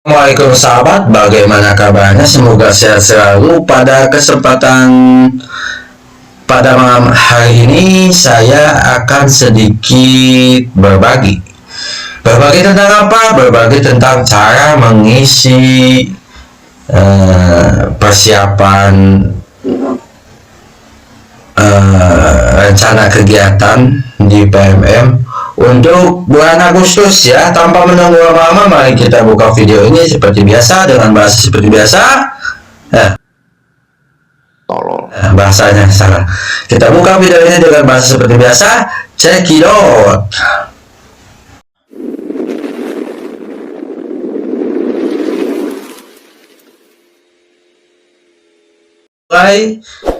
Assalamualaikum sahabat, bagaimana kabarnya? Semoga sehat selalu. Pada malam hari ini saya akan sedikit berbagi tentang apa? Berbagi tentang cara mengisi persiapan rencana kegiatan di PMM untuk bulan Agustus ya. Tanpa menunggu lama-lama, mari kita buka video ini seperti biasa dengan bahasa seperti biasa. Bahasanya salah. Kita buka video ini dengan bahasa seperti biasa. Check it out.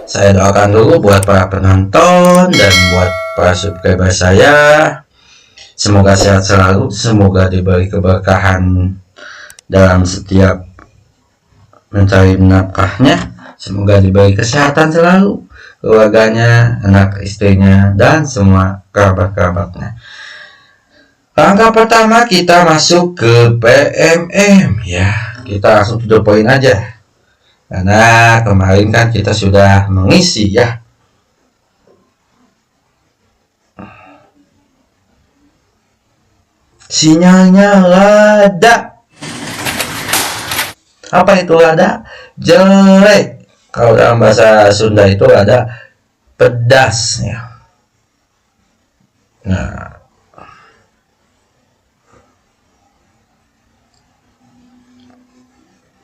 Saya doakan dulu buat para penonton dan buat para subscriber saya. Semoga sehat selalu, semoga diberi keberkahan dalam setiap mencari nafkahnya, semoga diberi kesehatan selalu, keluarganya, anak istrinya, dan semua kerabat-kerabatnya. Langkah pertama kita masuk ke PMM ya. Kita langsung to the point aja. Karena kemarin kan kita sudah mengisi ya. Sinyalnya lada. Apa itu lada? Jelek. Kalau dalam bahasa Sunda itu lada pedas ya. Nah,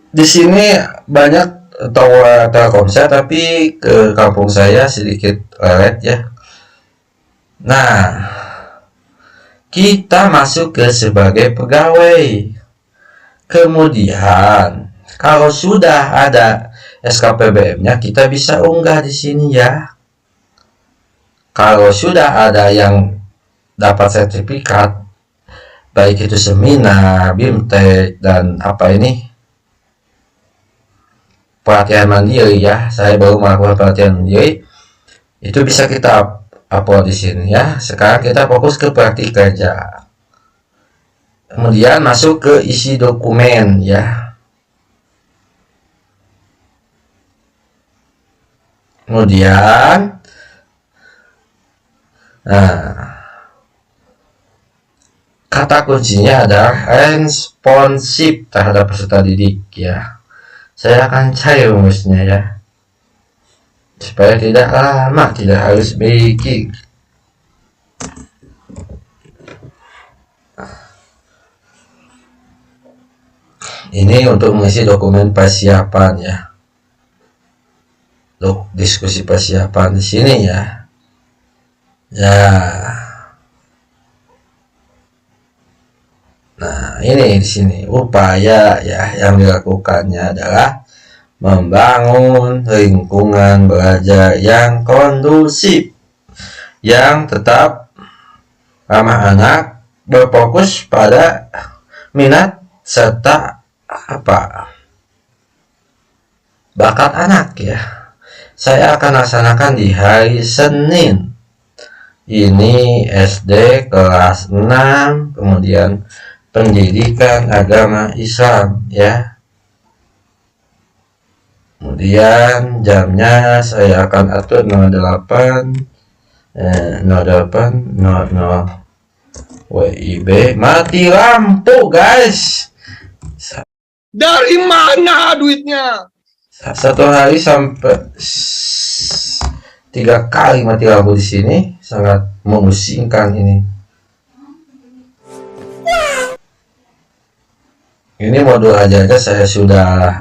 di sini banyak tower Telkomsel, tapi ke kampung saya sedikit lelet ya. Nah, kita masuk ke sebagai pegawai. Kemudian kalau sudah ada SKPBM-nya, kita bisa unggah di sini ya. Kalau sudah ada yang dapat sertifikat, baik itu seminar, BIMTEK, dan apa ini, pelatihan mandiri ya. Saya baru melakukan pelatihan mandiri. Itu bisa kita upload di sini ya. Sekarang kita fokus ke praktik kerja. Kemudian masuk ke isi dokumen ya. Kemudian kata kuncinya adalah responsif terhadap peserta didik ya. Saya akan cari rumusnya ya, supaya tidak lama, tidak harus bikin. Ini untuk mengisi dokumen persiapan ya. Diskusi persiapan di sini ya. Ya. Nah, ini di sini upaya ya yang dilakukannya adalah membangun lingkungan belajar yang kondusif, yang tetap ramah anak, berfokus pada minat serta bakat anak ya. Saya akan laksanakan di hari Senin. Ini SD kelas 6, kemudian pendidikan agama Islam ya. Kemudian jamnya saya akan atur 08 WIB. Mati lampu guys. Dari mana duitnya? Satu hari sampai 3 kali mati lampu di sini, sangat memusingkan ini. Ini modul aja saya sudah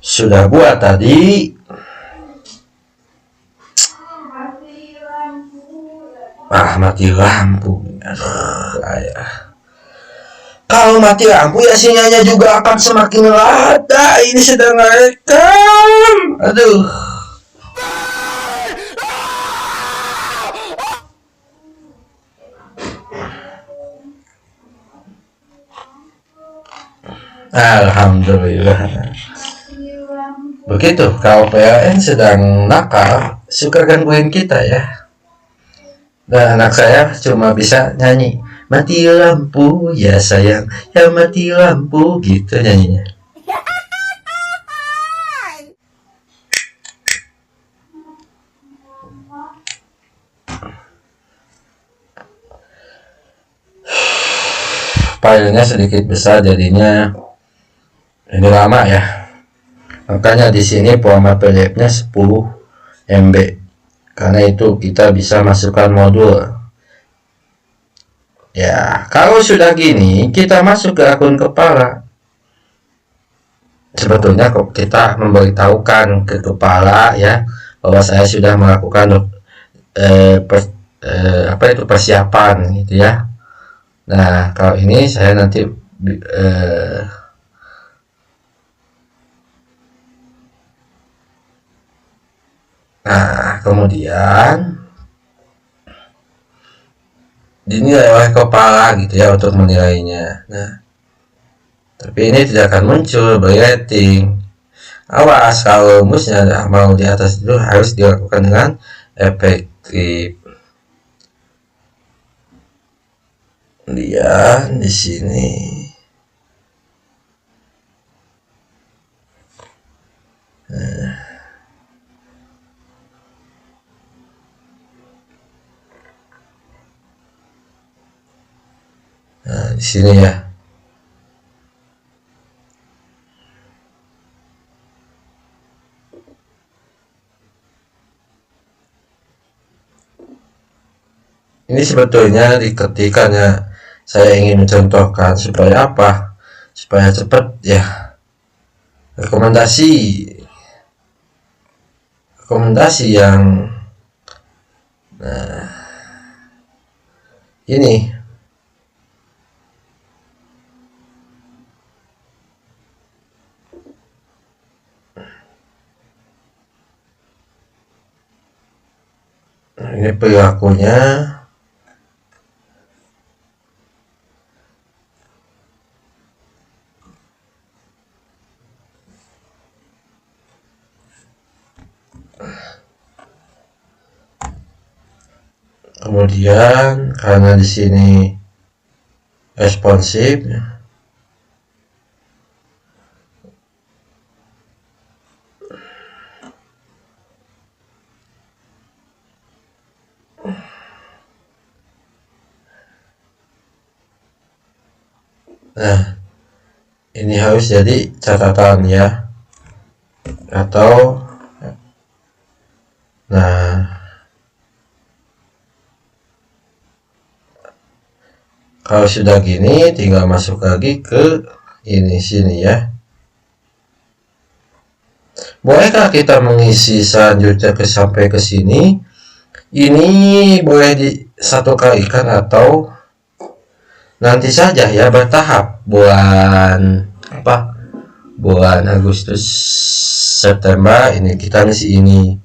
sudah buat tadi. Mati lampu. Kalau mati lampu ya sinyalnya juga akan semakin lada. Ini sedang rekam. Aduh. Alhamdulillah. Begitu, kalau PLN sedang nakal, suka gangguin kita ya. Dan anak saya cuma bisa nyanyi mati lampu ya sayang, ya mati lampu, gitu nyanyinya. Filenya sedikit besar jadinya ini lama ya, makanya di sini format PDF-nya 10 MB, karena itu kita bisa masukkan modul ya. Kalau sudah gini kita masuk ke akun kepala, sebetulnya kita memberitahukan ke kepala ya bahwa saya sudah melakukan persiapan gitu ya. Nah, kalau ini saya nanti nah, kemudian dinilai oleh kepala gitu ya untuk menilainya. Nah, tapi ini tidak akan muncul rating. Awas kalau rumusnya mau di atas itu harus dilakukan dengan efektif. Dia di sini. Nah, di sini ya. Ini sebetulnya diketikannya saya ingin mencontohkan supaya apa? Supaya cepat ya. Rekomendasi yang ini perilakunya. Kemudian karena di sini responsif, nah ini harus jadi catatan ya, atau nah kalau sudah gini tinggal masuk lagi ke ini sini ya. Bolehkah kita mengisi selanjutnya sampai ke sini? Ini boleh disatukan atau nanti saja ya, bertahap. Bulan Agustus, September ini kita ngisi ini,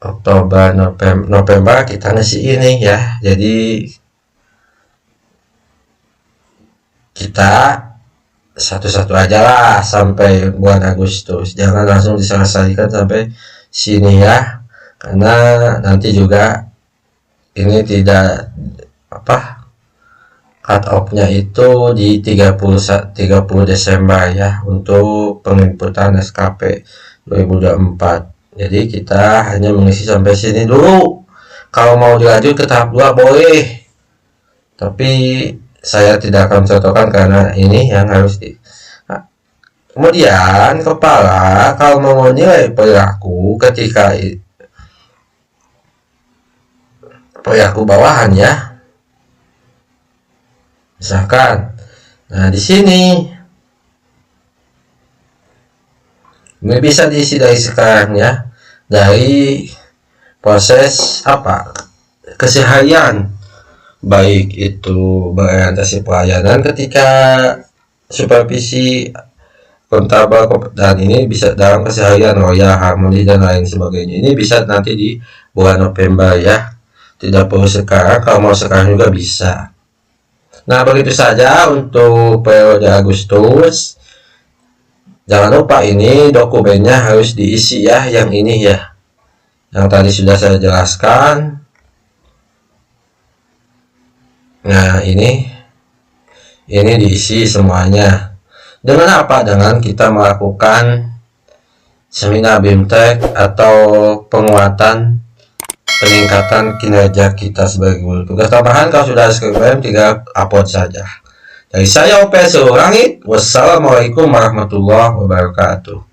Oktober, November kita ngisi ini ya. Jadi kita satu-satu aja lah sampai bulan Agustus, jangan langsung diselesaikan sampai sini ya, karena nanti juga ini tidak cut off-nya itu di 30 Desember ya untuk penginputan SKP 2024. Jadi kita hanya mengisi sampai sini dulu. Kalau mau dilanjut ke tahap 2 boleh, tapi saya tidak akan contohkan karena ini yang harus kemudian kepala kalau mau menilai perilaku ketika perilaku bawahan ya, misalkan nah di sini ini bisa diisi dari sekarang ya, dari proses keseharian, baik itu berorientasi pelayanan ketika supervisi kontabel, dan ini bisa dalam keseharian royal, harmoni dan lain sebagainya. Ini bisa nanti di bulan November ya, tidak perlu sekarang, kalau mau sekarang juga bisa. Nah begitu saja untuk periode Agustus. Jangan lupa ini dokumennya harus diisi ya, yang ini ya, yang tadi sudah saya jelaskan. Nah, ini diisi semuanya. Dengan apa? Dengan kita melakukan seminar BIMTEK atau penguatan peningkatan kinerja kita sebagai guru. Tugas tambahan kalau sudah subscribe tinggal upload saja. Dari saya OP Seluruh Langit. Wassalamualaikum warahmatullahi wabarakatuh.